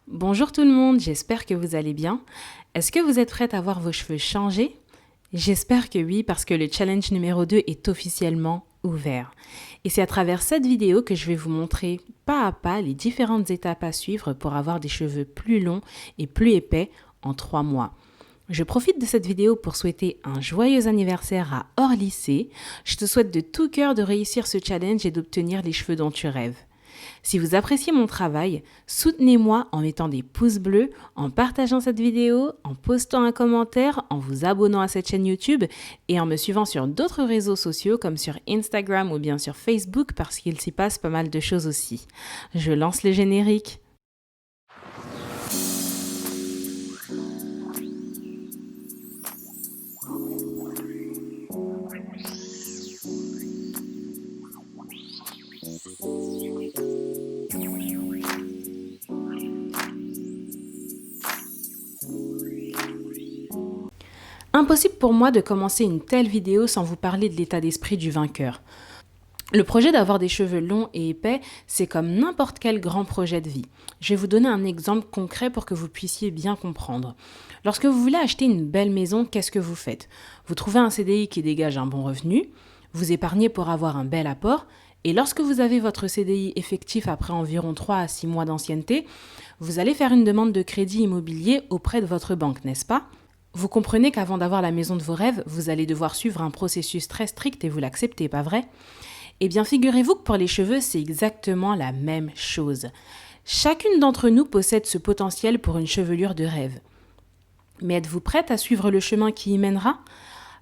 Bonjour tout le monde, j'espère que vous allez bien. Est-ce que vous êtes prête à voir vos cheveux changer? J'espère que oui, parce que le challenge numéro 2 est officiellement ouvert. Et c'est à travers cette vidéo que je vais vous montrer pas à pas les différentes étapes à suivre pour avoir des cheveux plus longs et plus épais en 3 mois. Je profite de cette vidéo pour souhaiter un joyeux anniversaire à Orlycée. Je te souhaite de tout cœur de réussir ce challenge et d'obtenir les cheveux dont tu rêves. Si vous appréciez mon travail, soutenez-moi en mettant des pouces bleus, en partageant cette vidéo, en postant un commentaire, en vous abonnant à cette chaîne YouTube et en me suivant sur d'autres réseaux sociaux comme sur Instagram ou bien sur Facebook parce qu'il s'y passe pas mal de choses aussi. Je lance le générique. Impossible pour moi de commencer une telle vidéo sans vous parler de l'état d'esprit du vainqueur. Le projet d'avoir des cheveux longs et épais, c'est comme n'importe quel grand projet de vie. Je vais vous donner un exemple concret pour que vous puissiez bien comprendre. Lorsque vous voulez acheter une belle maison, qu'est-ce que vous faites? Vous trouvez un CDI qui dégage un bon revenu, vous épargnez pour avoir un bel apport, et lorsque vous avez votre CDI effectif après environ 3 à 6 mois d'ancienneté, vous allez faire une demande de crédit immobilier auprès de votre banque, n'est-ce pas? Vous comprenez qu'avant d'avoir la maison de vos rêves, vous allez devoir suivre un processus très strict et vous l'acceptez, pas vrai? Eh bien, figurez-vous que pour les cheveux, c'est exactement la même chose. Chacune d'entre nous possède ce potentiel pour une chevelure de rêve. Mais êtes-vous prête à suivre le chemin qui y mènera?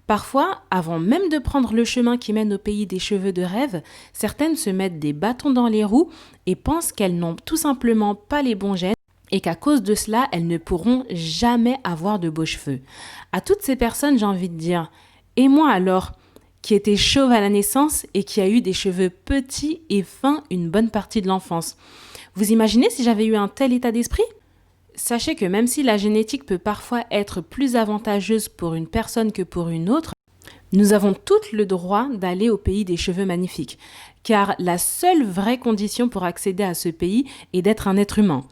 Parfois, avant même de prendre le chemin qui mène au pays des cheveux de rêve, certaines se mettent des bâtons dans les roues et pensent qu'elles n'ont tout simplement pas les bons gènes et qu'à cause de cela, elles ne pourront jamais avoir de beaux cheveux. À toutes ces personnes, j'ai envie de dire, et moi alors, qui était chauve à la naissance et qui a eu des cheveux petits et fins une bonne partie de l'enfance. Vous imaginez si j'avais eu un tel état d'esprit? Sachez que même si la génétique peut parfois être plus avantageuse pour une personne que pour une autre, nous avons toutes le droit d'aller au pays des cheveux magnifiques, car la seule vraie condition pour accéder à ce pays est d'être un être humain.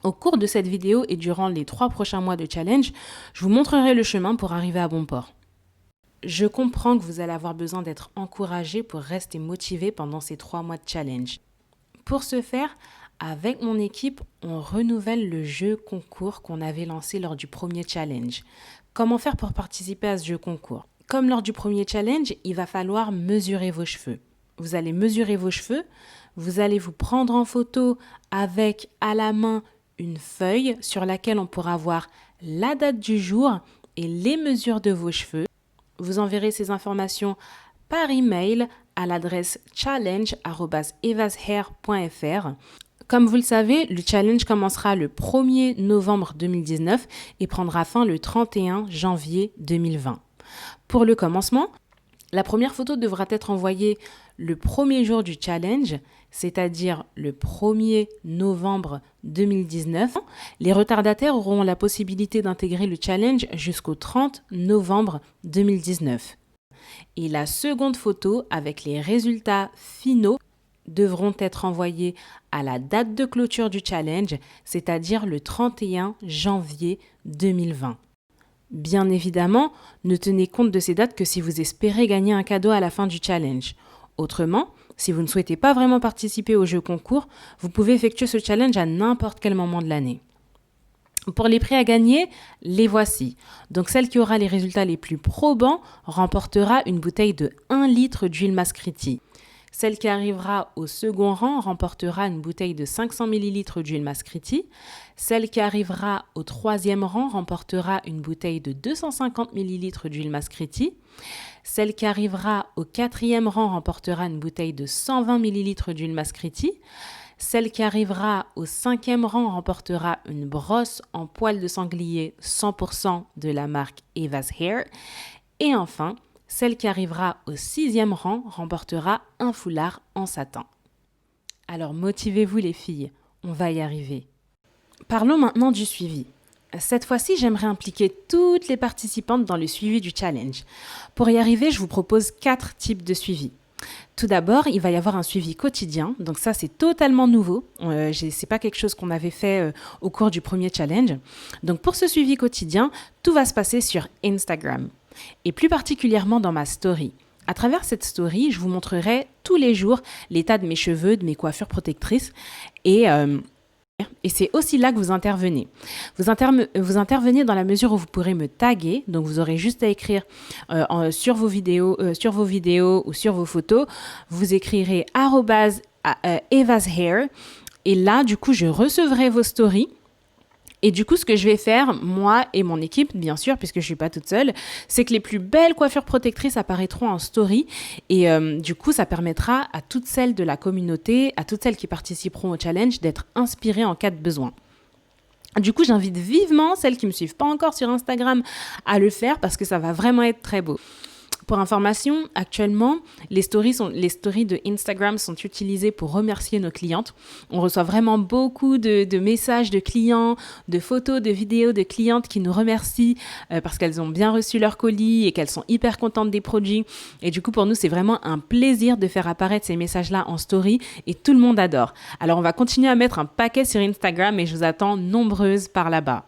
Au cours de cette vidéo et durant les 3 prochains mois de challenge, je vous montrerai le chemin pour arriver à bon port. Je comprends que vous allez avoir besoin d'être encouragé pour rester motivé pendant ces 3 mois de challenge. Pour ce faire, avec mon équipe, on renouvelle le jeu concours qu'on avait lancé lors du premier challenge. Comment faire pour participer à ce jeu concours? Comme lors du premier challenge, il va falloir mesurer vos cheveux. Vous allez mesurer vos cheveux, vous allez vous prendre en photo avec à la main une feuille sur laquelle on pourra voir la date du jour et les mesures de vos cheveux. Vous enverrez ces informations par email à l'adresse challenge@evashair.fr. Comme vous le savez, le challenge commencera le 1er novembre 2019 et prendra fin le 31 janvier 2020. Pour le commencement, la première photo devra être envoyée le premier jour du challenge, c'est-à-dire le 1er novembre 2019. Les retardataires auront la possibilité d'intégrer le challenge jusqu'au 30 novembre 2019. Et la seconde photo avec les résultats finaux devront être envoyés à la date de clôture du challenge, c'est-à-dire le 31 janvier 2020. Bien évidemment, ne tenez compte de ces dates que si vous espérez gagner un cadeau à la fin du challenge. Autrement, si vous ne souhaitez pas vraiment participer au jeu concours, vous pouvez effectuer ce challenge à n'importe quel moment de l'année. Pour les prix à gagner, les voici. Donc celle qui aura les résultats les plus probants remportera une bouteille de 1 litre d'huile Mascriti. Celle qui arrivera au second rang remportera une bouteille de 500 ml d'huile Mascriti. Celle qui arrivera au troisième rang remportera une bouteille de 250 ml d'huile Mascriti. Celle qui arrivera au quatrième rang remportera une bouteille de 120 ml d'huile Mascriti. Celle qui arrivera au 5e rang remportera une brosse en poil de sanglier 100% de la marque Eva's Hair. Et enfin, celle qui arrivera au 6e rang remportera un foulard en satin. Alors motivez-vous les filles, on va y arriver. Parlons maintenant du suivi. Cette fois-ci, j'aimerais impliquer toutes les participantes dans le suivi du challenge. Pour y arriver, je vous propose 4 types de suivi. Tout d'abord, il va y avoir un suivi quotidien. Donc ça, c'est totalement nouveau. C'est pas quelque chose qu'on avait fait au cours du premier challenge. Donc pour ce suivi quotidien, tout va se passer sur Instagram et plus particulièrement dans ma story. À travers cette story, je vous montrerai tous les jours l'état de mes cheveux, de mes coiffures protectrices et c'est aussi là que vous intervenez. Vous intervenez dans la mesure où vous pourrez me taguer. Donc, vous aurez juste à écrire sur vos vidéos ou sur vos photos. Vous écrirez @Eva's Hair. Et là, du coup, je recevrai vos stories. Et du coup, ce que je vais faire, moi et mon équipe, bien sûr, puisque je ne suis pas toute seule, c'est que les plus belles coiffures protectrices apparaîtront en story. Et du coup, ça permettra à toutes celles de la communauté, à toutes celles qui participeront au challenge, d'être inspirées en cas de besoin. Du coup, j'invite vivement celles qui ne me suivent pas encore sur Instagram à le faire parce que ça va vraiment être très beau. Pour information, actuellement, les stories de Instagram sont utilisées pour remercier nos clientes. On reçoit vraiment beaucoup de messages de clients, de photos, de vidéos de clientes qui nous remercient parce qu'elles ont bien reçu leur colis et qu'elles sont hyper contentes des produits. Et du coup, pour nous, c'est vraiment un plaisir de faire apparaître ces messages-là en story et tout le monde adore. Alors, on va continuer à mettre un paquet sur Instagram et je vous attends nombreuses par là-bas.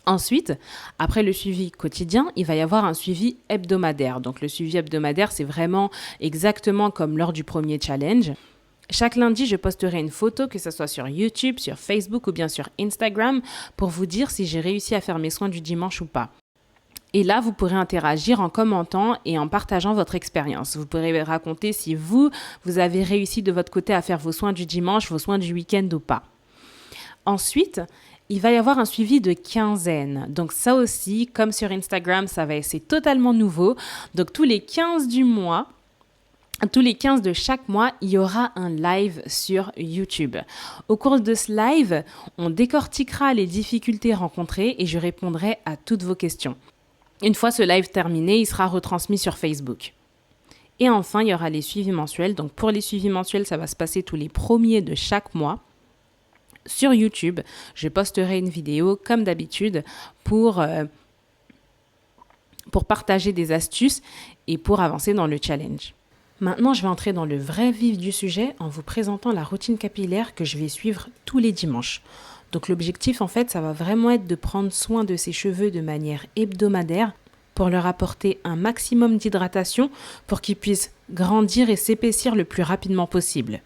Ensuite, après le suivi quotidien, il va y avoir un suivi hebdomadaire. Donc le suivi hebdomadaire, c'est vraiment exactement comme lors du premier challenge. Chaque lundi, je posterai une photo, que ce soit sur YouTube, sur Facebook ou bien sur Instagram, pour vous dire si j'ai réussi à faire mes soins du dimanche ou pas. Et là, vous pourrez interagir en commentant et en partageant votre expérience. Vous pourrez raconter si vous avez réussi de votre côté à faire vos soins du dimanche, vos soins du week-end ou pas. Ensuite, il va y avoir un suivi de quinzaine. Donc ça aussi, comme sur Instagram, c'est totalement nouveau. Donc tous les 15 du mois, tous les 15 de chaque mois, il y aura un live sur YouTube. Au cours de ce live, on décortiquera les difficultés rencontrées et je répondrai à toutes vos questions. Une fois ce live terminé, il sera retransmis sur Facebook. Et enfin, il y aura les suivis mensuels. Donc pour les suivis mensuels, ça va se passer tous les premiers de chaque mois. Sur YouTube, je posterai une vidéo comme d'habitude pour partager des astuces et pour avancer dans le challenge. Maintenant, je vais entrer dans le vrai vif du sujet en vous présentant la routine capillaire que je vais suivre tous les dimanches. Donc l'objectif, en fait, ça va vraiment être de prendre soin de ses cheveux de manière hebdomadaire pour leur apporter un maximum d'hydratation pour qu'ils puissent grandir et s'épaissir le plus rapidement possible.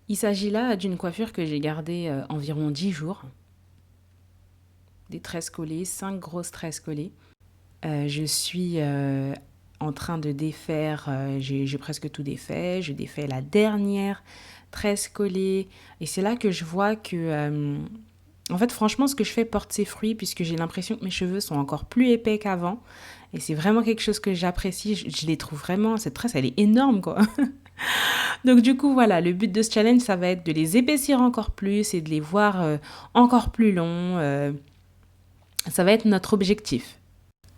Il s'agit là d'une coiffure que j'ai gardée environ 10 jours. Des tresses collées, 5 grosses tresses collées. Je suis en train de défaire, j'ai presque tout défait. Je défais la dernière tresse collée. Et c'est là que je vois que, en fait, franchement, ce que je fais porte ses fruits puisque j'ai l'impression que mes cheveux sont encore plus épais qu'avant. Et c'est vraiment quelque chose que j'apprécie. Je les trouve vraiment, cette tresse, elle est énorme, quoi. Donc du coup, voilà, le but de ce challenge, ça va être de les épaissir encore plus et de les voir encore plus longs. Ça va être notre objectif.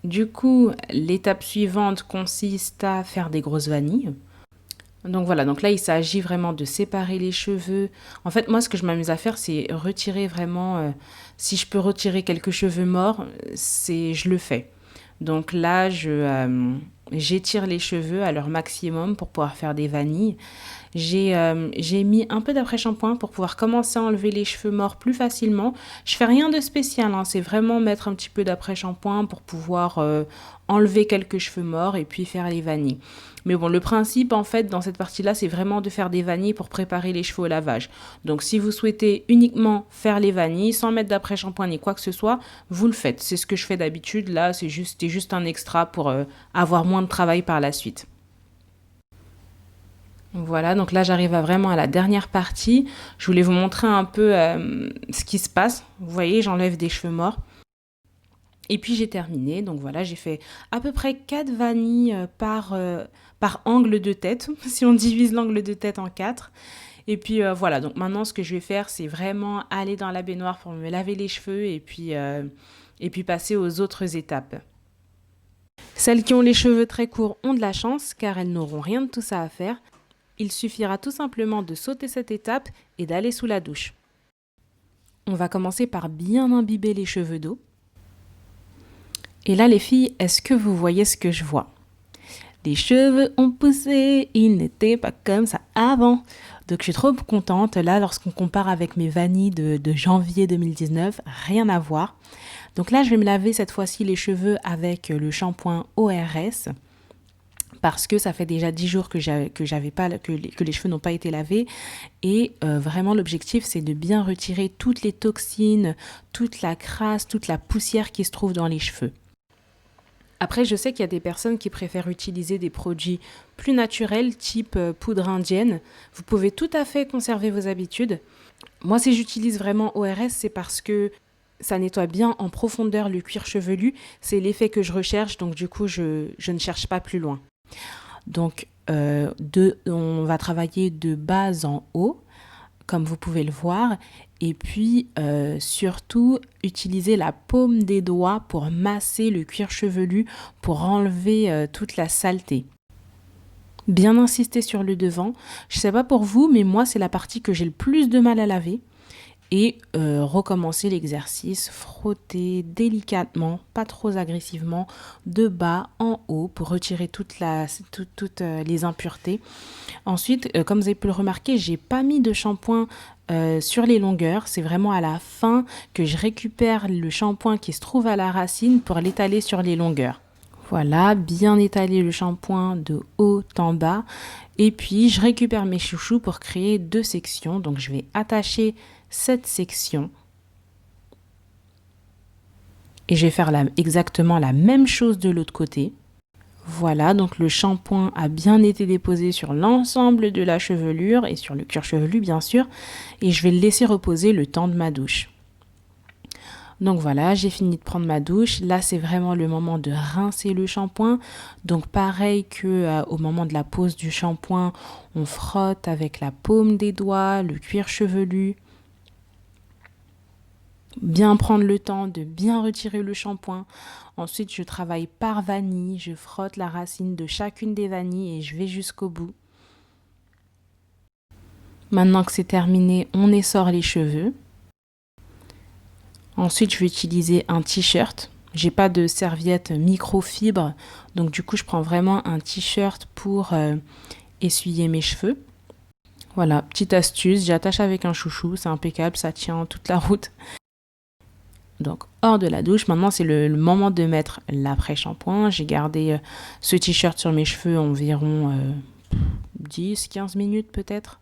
Du coup, l'étape suivante consiste à faire des grosses vanilles. Donc voilà, donc là, il s'agit vraiment de séparer les cheveux. En fait, moi, ce que je m'amuse à faire, c'est retirer vraiment... si je peux retirer quelques cheveux morts, je le fais. Donc là, j'étire les cheveux à leur maximum pour pouvoir faire des vanilles. J'ai mis un peu d'après-shampoing pour pouvoir commencer à enlever les cheveux morts plus facilement. Je fais rien de spécial, hein, c'est vraiment mettre un petit peu d'après-shampoing pour pouvoir enlever quelques cheveux morts et puis faire les vanilles. Mais bon, le principe, en fait, dans cette partie-là, c'est vraiment de faire des vanilles pour préparer les cheveux au lavage. Donc, si vous souhaitez uniquement faire les vanilles, sans mettre d'après-shampoing ni quoi que ce soit, vous le faites. C'est ce que je fais d'habitude. Là, c'était juste un extra pour avoir moins de travail par la suite. Voilà, donc là, j'arrive vraiment à la dernière partie. Je voulais vous montrer un peu ce qui se passe. Vous voyez, j'enlève des cheveux morts. Et puis, j'ai terminé. Donc voilà, j'ai fait à peu près 4 vanilles par angle de tête, si on divise l'angle de tête en 4. Et puis voilà, donc maintenant ce que je vais faire, c'est vraiment aller dans la baignoire pour me laver les cheveux et puis passer aux autres étapes. Celles qui ont les cheveux très courts ont de la chance car elles n'auront rien de tout ça à faire. Il suffira tout simplement de sauter cette étape et d'aller sous la douche. On va commencer par bien imbiber les cheveux d'eau. Et là les filles, est-ce que vous voyez ce que je vois ? Les cheveux ont poussé, ils n'étaient pas comme ça avant. Donc je suis trop contente. Là, lorsqu'on compare avec mes vanilles de janvier 2019, rien à voir. Donc là, je vais me laver cette fois-ci les cheveux avec le shampoing ORS. Parce que ça fait déjà 10 jours que les cheveux n'ont pas été lavés. Et vraiment, l'objectif, c'est de bien retirer toutes les toxines, toute la crasse, toute la poussière qui se trouve dans les cheveux. Après, je sais qu'il y a des personnes qui préfèrent utiliser des produits plus naturels, type poudre indienne. Vous pouvez tout à fait conserver vos habitudes. Moi, si j'utilise vraiment ORS, c'est parce que ça nettoie bien en profondeur le cuir chevelu. C'est l'effet que je recherche, donc du coup, je ne cherche pas plus loin. Donc, on va travailler de bas en haut, comme vous pouvez le voir. Et puis, surtout, utiliser la paume des doigts pour masser le cuir chevelu, pour enlever toute la saleté. Bien insister sur le devant. Je ne sais pas pour vous, mais moi, c'est la partie que j'ai le plus de mal à laver. Et recommencer l'exercice, frotter délicatement, pas trop agressivement, de bas en haut pour retirer toutes les impuretés. Ensuite, comme vous avez pu le remarquer, j'ai pas mis de shampoing sur les longueurs. C'est vraiment à la fin que je récupère le shampoing qui se trouve à la racine pour l'étaler sur les longueurs. Voilà, bien étaler le shampoing de haut en bas. Et puis, je récupère mes chouchous pour créer 2 sections. Donc, je vais attacher cette section. Et je vais faire exactement la même chose de l'autre côté. Voilà, donc le shampoing a bien été déposé sur l'ensemble de la chevelure et sur le cuir chevelu, bien sûr. Et je vais le laisser reposer le temps de ma douche. Donc voilà, j'ai fini de prendre ma douche. Là, c'est vraiment le moment de rincer le shampoing. Donc pareil que au moment de la pose du shampoing, on frotte avec la paume des doigts, le cuir chevelu. Bien prendre le temps de bien retirer le shampoing. Ensuite, je travaille par vanille. Je frotte la racine de chacune des vanilles et je vais jusqu'au bout. Maintenant que c'est terminé, on essore les cheveux. Ensuite, je vais utiliser un t-shirt. J'ai pas de serviette microfibre, donc du coup, je prends vraiment un t-shirt pour essuyer mes cheveux. Voilà, petite astuce, j'attache avec un chouchou, c'est impeccable, ça tient toute la route. Donc, hors de la douche, maintenant c'est le moment de mettre l'après-shampoing. J'ai gardé ce t-shirt sur mes cheveux environ 10-15 minutes peut-être.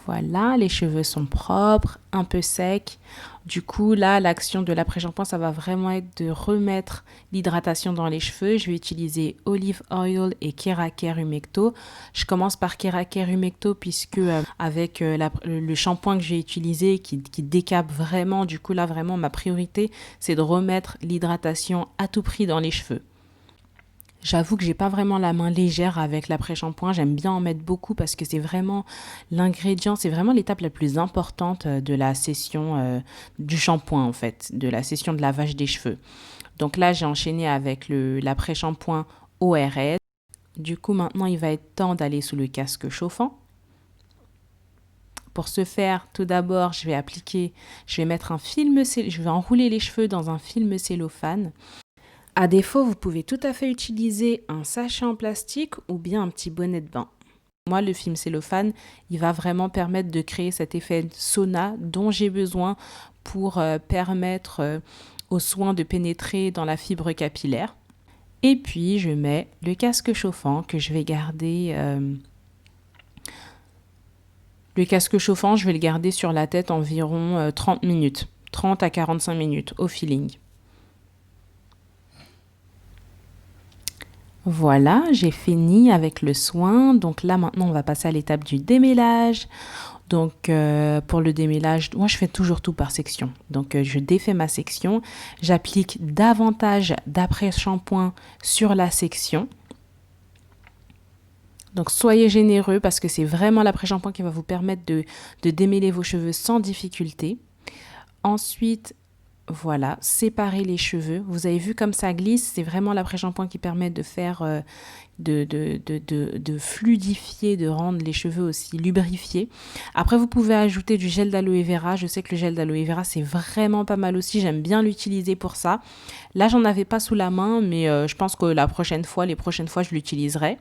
Voilà, les cheveux sont propres, un peu secs. Du coup, là, l'action de l'après-shampoing, ça va vraiment être de remettre l'hydratation dans les cheveux. Je vais utiliser Olive Oil et Keraker Humecto. Je commence par Keraker Humecto puisque avec le shampoing que j'ai utilisé qui décape vraiment, du coup, là, vraiment, ma priorité, c'est de remettre l'hydratation à tout prix dans les cheveux. J'avoue que j'ai pas vraiment la main légère avec l'après-shampoing. J'aime bien en mettre beaucoup parce que c'est vraiment l'ingrédient, c'est vraiment l'étape la plus importante de la session du shampoing en fait, de la session de lavage des cheveux. Donc là, j'ai enchaîné avec l'après-shampoing ORS. Du coup, maintenant, il va être temps d'aller sous le casque chauffant. Pour ce faire, tout d'abord, je vais enrouler les cheveux dans un film cellophane. À défaut, vous pouvez tout à fait utiliser un sachet en plastique ou bien un petit bonnet de bain. Moi, le film cellophane, il va vraiment permettre de créer cet effet sauna dont j'ai besoin pour permettre aux soins de pénétrer dans la fibre capillaire. Et puis, je mets le casque chauffant que je vais garder. Le casque chauffant, je vais le garder sur la tête environ 30 minutes, 30 à 45 minutes au feeling. Voilà, j'ai fini avec le soin. Donc là, maintenant, on va passer à l'étape du démêlage. Donc, pour le démêlage, moi, je fais toujours tout par section. Donc, je défais ma section. J'applique davantage d'après-shampoing sur la section. Donc, soyez généreux parce que c'est vraiment l'après-shampoing qui va vous permettre de démêler vos cheveux sans difficulté. Ensuite, Voilà, séparer les cheveux. Vous avez vu comme ça glisse, c'est vraiment l'après-shampoing qui permet de faire, de fluidifier, de rendre les cheveux aussi lubrifiés. Après, vous pouvez ajouter du gel d'aloe vera. Je sais que le gel d'aloe vera, c'est vraiment pas mal aussi. J'aime bien l'utiliser pour ça. Là, j'en avais pas sous la main, mais je pense que les prochaines fois, je l'utiliserai.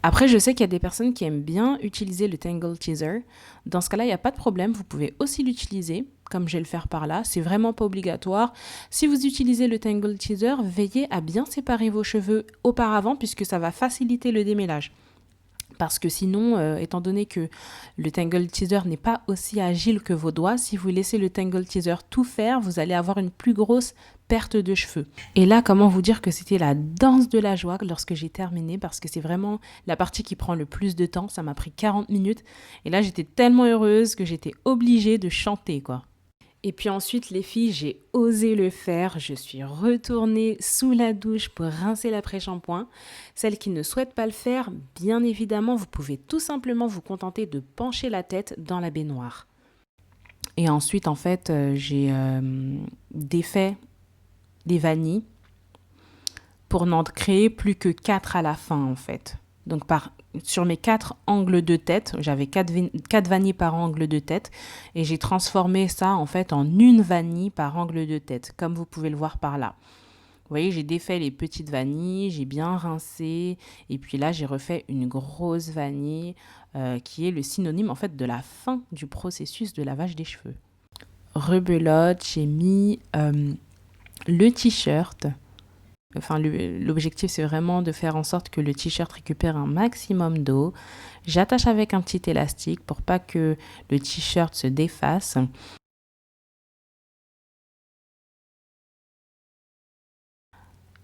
Après, je sais qu'il y a des personnes qui aiment bien utiliser le Tangle Teaser. Dans ce cas-là, il n'y a pas de problème. Vous pouvez aussi l'utiliser, comme je vais le faire par là. C'est vraiment pas obligatoire. Si vous utilisez le Tangle Teaser, veillez à bien séparer vos cheveux auparavant, puisque ça va faciliter le démêlage. Parce que sinon, étant donné que le Tangle Teaser n'est pas aussi agile que vos doigts, si vous laissez le Tangle Teaser tout faire, vous allez avoir une plus grosse perte de cheveux. Et là, comment vous dire que c'était la danse de la joie lorsque j'ai terminé, parce que c'est vraiment la partie qui prend le plus de temps. Ça m'a pris 40 minutes. Et là, j'étais tellement heureuse que j'étais obligée de chanter, quoi. Et puis ensuite, les filles, j'ai osé le faire. Je suis retournée sous la douche pour rincer l'après-shampoing. Celles qui ne souhaitent pas le faire, bien évidemment, vous pouvez tout simplement vous contenter de pencher la tête dans la baignoire. Et ensuite, en fait, j'ai défait les vanilles pour n'en créer plus que 4 à la fin, en fait. Donc, sur mes 4 angles de tête, j'avais 4 vanilles par angle de tête et j'ai transformé ça en fait en une vanille par angle de tête, comme vous pouvez le voir par là. Vous voyez, j'ai défait les petites vanilles, j'ai bien rincé et puis là, j'ai refait une grosse vanille qui est le synonyme en fait de la fin du processus de lavage des cheveux. Rebelote, j'ai mis le t-shirt. Enfin, l'objectif, c'est vraiment de faire en sorte que le t-shirt récupère un maximum d'eau. J'attache avec un petit élastique pour pas que le t-shirt se défasse.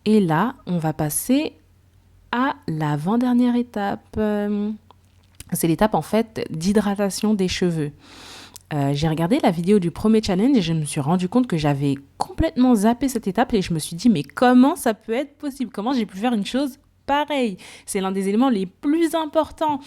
Et là, on va passer à l'avant-dernière étape. C'est l'étape, en fait, d'hydratation des cheveux. J'ai regardé la vidéo du premier challenge et je me suis rendu compte que j'avais complètement zappé cette étape et je me suis dit mais comment ça peut être possible? Comment j'ai pu faire une chose pareille? C'est l'un des éléments les plus importants.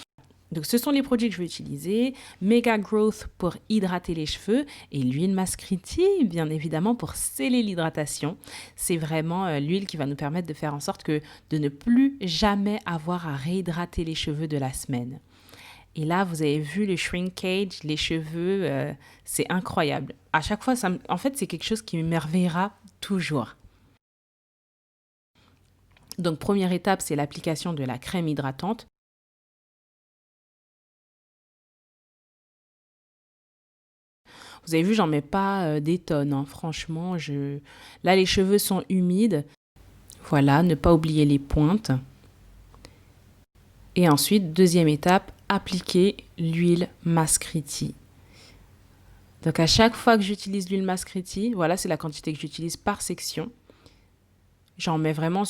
Donc ce sont les produits que je vais utiliser. Mega Growth pour hydrater les cheveux et l'huile Mascriti bien évidemment pour sceller l'hydratation. C'est vraiment l'huile qui va nous permettre de faire en sorte de ne plus jamais avoir à réhydrater les cheveux de la semaine. Et là, vous avez vu le shrinkage, les cheveux, c'est incroyable. À chaque fois, en fait, c'est quelque chose qui m'émerveillera toujours. Donc, première étape, c'est l'application de la crème hydratante. Vous avez vu, j'en mets pas des tonnes, hein. Franchement, là, les cheveux sont humides. Voilà, ne pas oublier les pointes. Et ensuite, deuxième étape, appliquer l'huile Mascriti. Donc à chaque fois que j'utilise l'huile Mascriti, voilà, c'est la quantité que j'utilise par section. J'en mets vraiment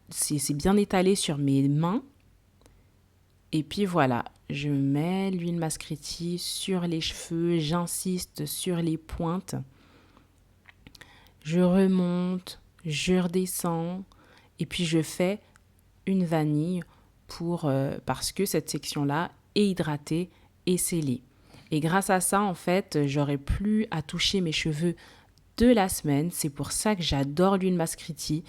c'est bien étalé sur mes mains. Et puis voilà, je mets l'huile Mascriti sur les cheveux, j'insiste sur les pointes. Je remonte, je redescends et puis je fais une vanille parce que cette section-là est hydratée et scellée. Et grâce à ça, en fait, j'aurai plus à toucher mes cheveux de la semaine. C'est pour ça que j'adore l'huile Mascriti.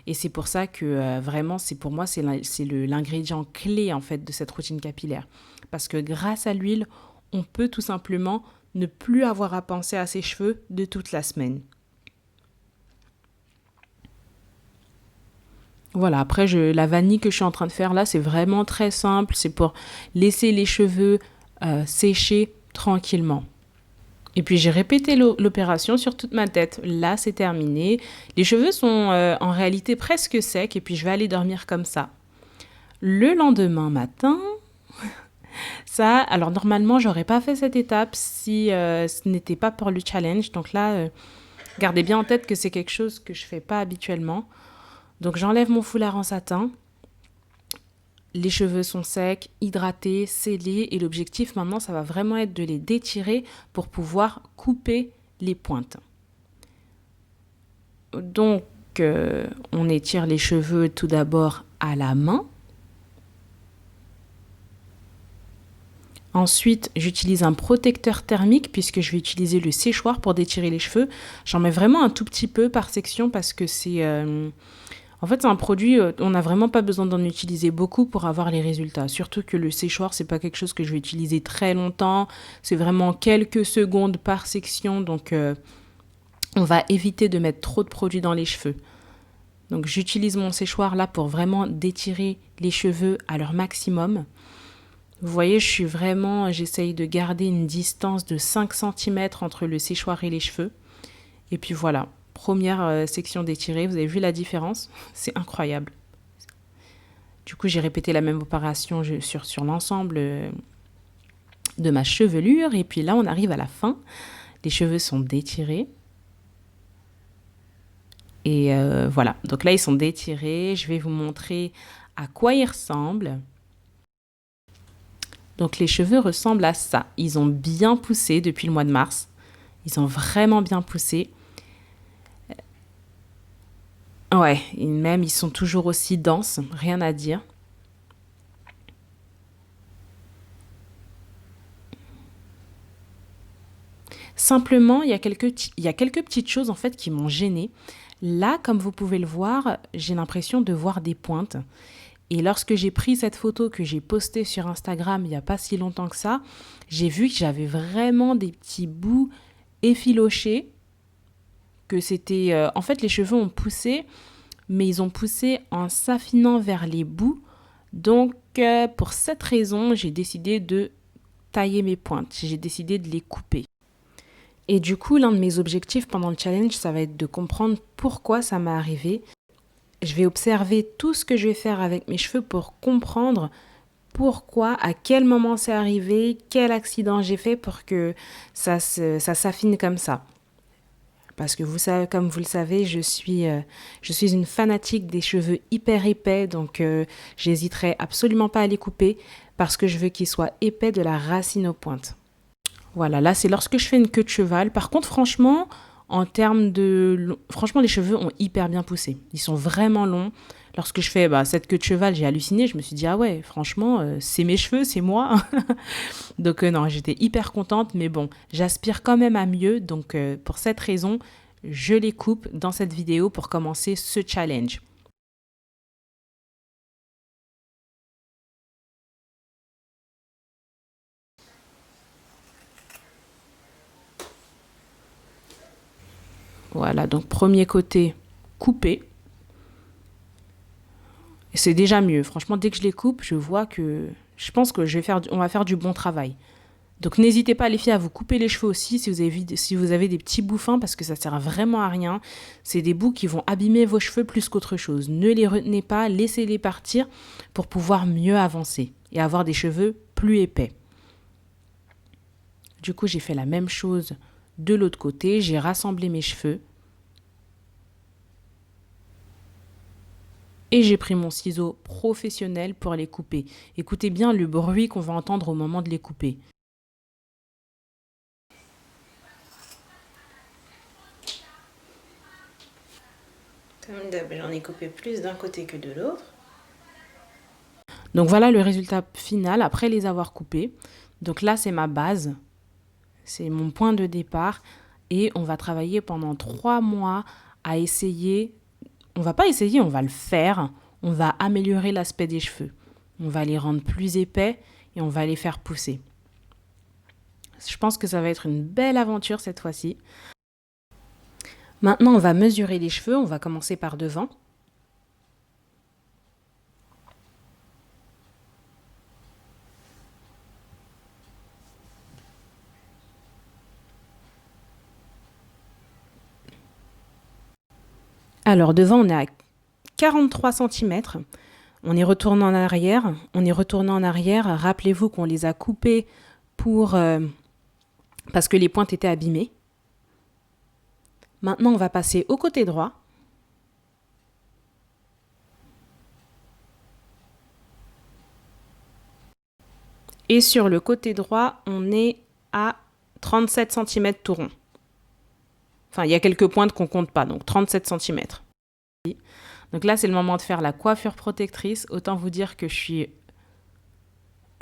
Et c'est pour ça que vraiment, pour moi, c'est l'ingrédient clé, en fait, de cette routine capillaire. Parce que grâce à l'huile, on peut tout simplement ne plus avoir à penser à ses cheveux de toute la semaine. Voilà, après, la vanille que je suis en train de faire là, c'est vraiment très simple. C'est pour laisser les cheveux sécher tranquillement. Et puis, j'ai répété l'opération sur toute ma tête. Là, c'est terminé. Les cheveux sont en réalité presque secs et puis je vais aller dormir comme ça. Le lendemain matin, alors normalement, j'aurais pas fait cette étape si ce n'était pas pour le challenge. Donc là, gardez bien en tête que c'est quelque chose que je fais pas habituellement. Donc j'enlève mon foulard en satin, les cheveux sont secs, hydratés, scellés et l'objectif maintenant ça va vraiment être de les détirer pour pouvoir couper les pointes. Donc on étire les cheveux tout d'abord à la main. Ensuite, j'utilise un protecteur thermique puisque je vais utiliser le séchoir pour détirer les cheveux. J'en mets vraiment un tout petit peu par section parce que en fait, c'est un produit, on n'a vraiment pas besoin d'en utiliser beaucoup pour avoir les résultats. Surtout que le séchoir, c'est pas quelque chose que je vais utiliser très longtemps. C'est vraiment quelques secondes par section, donc on va éviter de mettre trop de produits dans les cheveux. Donc j'utilise mon séchoir là pour vraiment détirer les cheveux à leur maximum. Vous voyez, j'essaye de garder une distance de 5 cm entre le séchoir et les cheveux. Et puis voilà, première section détirée, vous avez vu la différence? C'est incroyable. Du coup, j'ai répété la même opération sur l'ensemble de ma chevelure. Et puis là, on arrive à la fin. Les cheveux sont détirés. Et voilà, donc là, ils sont détirés. Je vais vous montrer à quoi ils ressemblent. Donc les cheveux ressemblent à ça. Ils ont bien poussé depuis le mois de mars. Ils ont vraiment bien poussé. Ouais, et même ils sont toujours aussi denses, rien à dire. Simplement, il y a quelques petites choses en fait qui m'ont gênée. Là, comme vous pouvez le voir, j'ai l'impression de voir des pointes. Et lorsque j'ai pris cette photo que j'ai postée sur Instagram il n'y a pas si longtemps que ça, j'ai vu que j'avais vraiment des petits bouts effilochés, que c'était... en fait, les cheveux ont poussé, mais ils ont poussé en s'affinant vers les bouts. Donc, pour cette raison, j'ai décidé de tailler mes pointes. J'ai décidé de les couper. Et du coup, l'un de mes objectifs pendant le challenge, ça va être de comprendre pourquoi ça m'est arrivé. Je vais observer tout ce que je vais faire avec mes cheveux pour comprendre pourquoi, à quel moment c'est arrivé, quel accident j'ai fait pour que ça s'affine comme ça. Parce que vous savez, comme vous le savez, je suis une fanatique des cheveux hyper épais, donc j'hésiterai absolument pas à les couper parce que je veux qu'ils soient épais de la racine aux pointes. Voilà, là c'est lorsque je fais une queue de cheval. Par contre, franchement, franchement, les cheveux ont hyper bien poussé. Ils sont vraiment longs. Lorsque je fais cette queue de cheval, j'ai halluciné. Je me suis dit, ah ouais, franchement, c'est mes cheveux, c'est moi. Donc non, j'étais hyper contente. Mais bon, j'aspire quand même à mieux. Donc pour cette raison, je les coupe dans cette vidéo pour commencer ce challenge. Voilà, donc premier côté coupé. Et c'est déjà mieux. Franchement, dès que je les coupe, je pense que on va faire du bon travail. Donc n'hésitez pas les filles à vous couper les cheveux aussi si vous avez des petits bouffins parce que ça sert vraiment à rien. C'est des bouts qui vont abîmer vos cheveux plus qu'autre chose. Ne les retenez pas, laissez-les partir pour pouvoir mieux avancer et avoir des cheveux plus épais. Du coup, j'ai fait la même chose de l'autre côté. J'ai rassemblé mes cheveux. Et j'ai pris mon ciseau professionnel pour les couper. Écoutez bien le bruit qu'on va entendre au moment de les couper. Comme d'hab, j'en ai coupé plus d'un côté que de l'autre. Donc voilà le résultat final après les avoir coupés. Donc là, c'est ma base. C'est mon point de départ. Et on va travailler pendant 3 mois à essayer. On va pas essayer, on va le faire. On va améliorer l'aspect des cheveux. On va les rendre plus épais et on va les faire pousser. Je pense que ça va être une belle aventure cette fois-ci. Maintenant, on va mesurer les cheveux. On va commencer par devant. Alors, devant, on est à 43 cm. On est retourné en arrière. Rappelez-vous qu'on les a coupés parce que les pointes étaient abîmées. Maintenant, on va passer au côté droit. Et sur le côté droit, on est à 37 cm tout rond. Enfin, il y a quelques pointes qu'on ne compte pas, donc 37 cm. Donc là, c'est le moment de faire la coiffure protectrice. Autant vous dire que je suis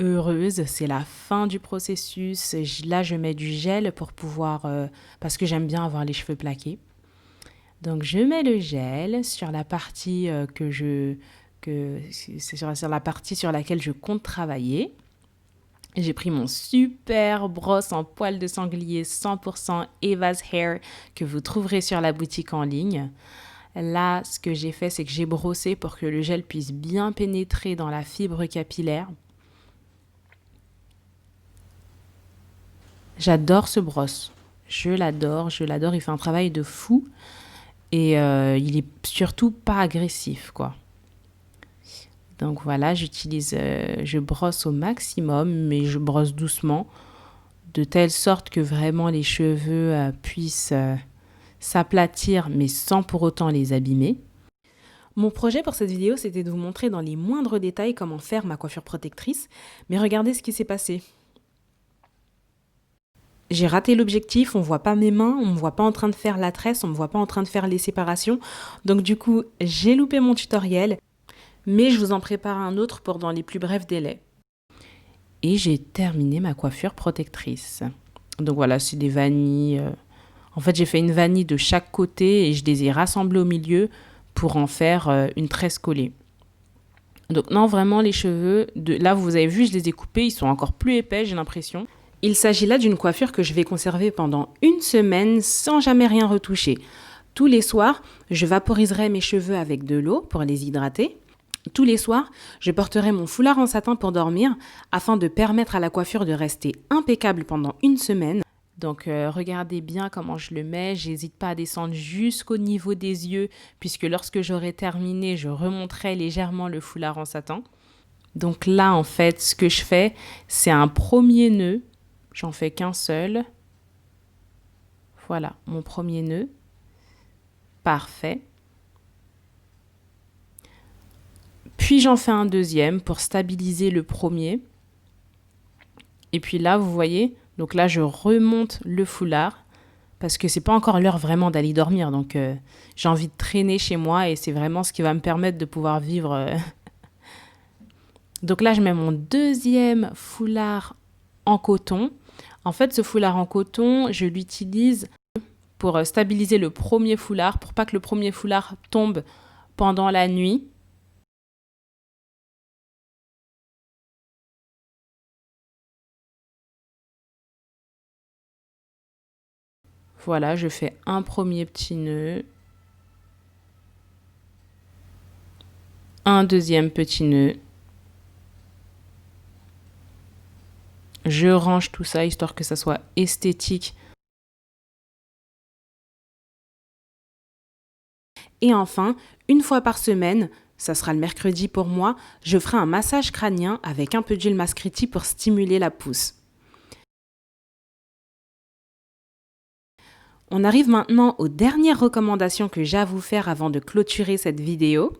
heureuse. C'est la fin du processus. Là, je mets du gel pour pouvoir... parce que j'aime bien avoir les cheveux plaqués. Donc, je mets le gel sur la partie sur la partie sur laquelle je compte travailler. J'ai pris mon super brosse en poil de sanglier 100% Eva's Hair que vous trouverez sur la boutique en ligne. Là, ce que j'ai fait, c'est que j'ai brossé pour que le gel puisse bien pénétrer dans la fibre capillaire. J'adore ce brosse. Je l'adore. Il fait un travail de fou. Et il est surtout pas agressif, quoi. Donc voilà, je brosse au maximum, mais je brosse doucement, de telle sorte que vraiment les cheveux puissent s'aplatir, mais sans pour autant les abîmer. Mon projet pour cette vidéo, c'était de vous montrer dans les moindres détails comment faire ma coiffure protectrice, mais regardez ce qui s'est passé. J'ai raté l'objectif, on voit pas mes mains, on me voit pas en train de faire la tresse, on me voit pas en train de faire les séparations. Donc du coup, j'ai loupé mon tutoriel. Mais je vous en prépare un autre pour dans les plus brefs délais. Et j'ai terminé ma coiffure protectrice. Donc voilà, c'est des vanilles. En fait, j'ai fait une vanille de chaque côté et je les ai rassemblées au milieu pour en faire une tresse collée. Donc non, vraiment, les cheveux, là, vous avez vu, je les ai coupés. Ils sont encore plus épais, j'ai l'impression. Il s'agit là d'une coiffure que je vais conserver pendant une semaine sans jamais rien retoucher. Tous les soirs, je vaporiserai mes cheveux avec de l'eau pour les hydrater. Tous les soirs, je porterai mon foulard en satin pour dormir afin de permettre à la coiffure de rester impeccable pendant une semaine. Donc regardez bien comment je le mets, j'hésite pas à descendre jusqu'au niveau des yeux puisque lorsque j'aurai terminé, je remonterai légèrement le foulard en satin. Donc là en fait, ce que je fais, c'est un premier nœud, j'en fais qu'un seul. Voilà, mon premier nœud. Parfait. Puis j'en fais un deuxième pour stabiliser le premier. Et puis là, vous voyez, donc là, je remonte le foulard parce que c'est pas encore l'heure vraiment d'aller dormir. Donc j'ai envie de traîner chez moi et c'est vraiment ce qui va me permettre de pouvoir vivre. Donc là, je mets mon deuxième foulard en coton. En fait, ce foulard en coton, je l'utilise pour stabiliser le premier foulard, pour pas que le premier foulard tombe pendant la nuit. Voilà, je fais un premier petit nœud, un deuxième petit nœud. Je range tout ça histoire que ça soit esthétique. Et enfin, une fois par semaine, ça sera le mercredi pour moi, je ferai un massage crânien avec un peu d'huile Mascritti pour stimuler la pousse. On arrive maintenant aux dernières recommandations que j'ai à vous faire avant de clôturer cette vidéo.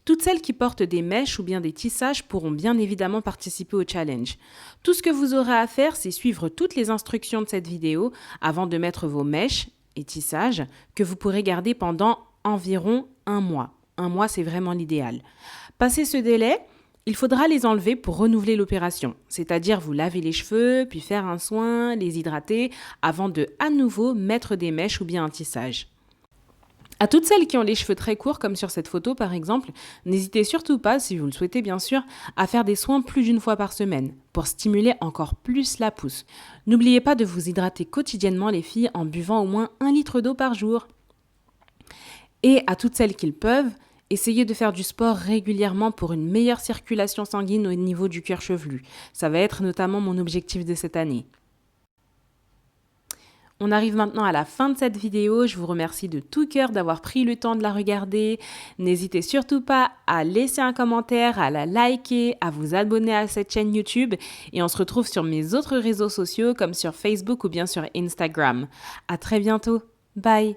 Toutes celles qui portent des mèches ou bien des tissages pourront bien évidemment participer au challenge. Tout ce que vous aurez à faire, c'est suivre toutes les instructions de cette vidéo avant de mettre vos mèches et tissages que vous pourrez garder pendant environ un mois. Un mois, c'est vraiment l'idéal. Passé ce délai, il faudra les enlever pour renouveler l'opération, c'est-à-dire vous laver les cheveux, puis faire un soin, les hydrater, avant de à nouveau mettre des mèches ou bien un tissage. À toutes celles qui ont les cheveux très courts, comme sur cette photo par exemple, n'hésitez surtout pas, si vous le souhaitez bien sûr, à faire des soins plus d'une fois par semaine, pour stimuler encore plus la pousse. N'oubliez pas de vous hydrater quotidiennement les filles en buvant au moins 1 litre d'eau par jour. Et à toutes celles qui le peuvent, essayez de faire du sport régulièrement pour une meilleure circulation sanguine au niveau du cuir chevelu. Ça va être notamment mon objectif de cette année. On arrive maintenant à la fin de cette vidéo. Je vous remercie de tout cœur d'avoir pris le temps de la regarder. N'hésitez surtout pas à laisser un commentaire, à la liker, à vous abonner à cette chaîne YouTube. Et on se retrouve sur mes autres réseaux sociaux comme sur Facebook ou bien sur Instagram. À très bientôt. Bye!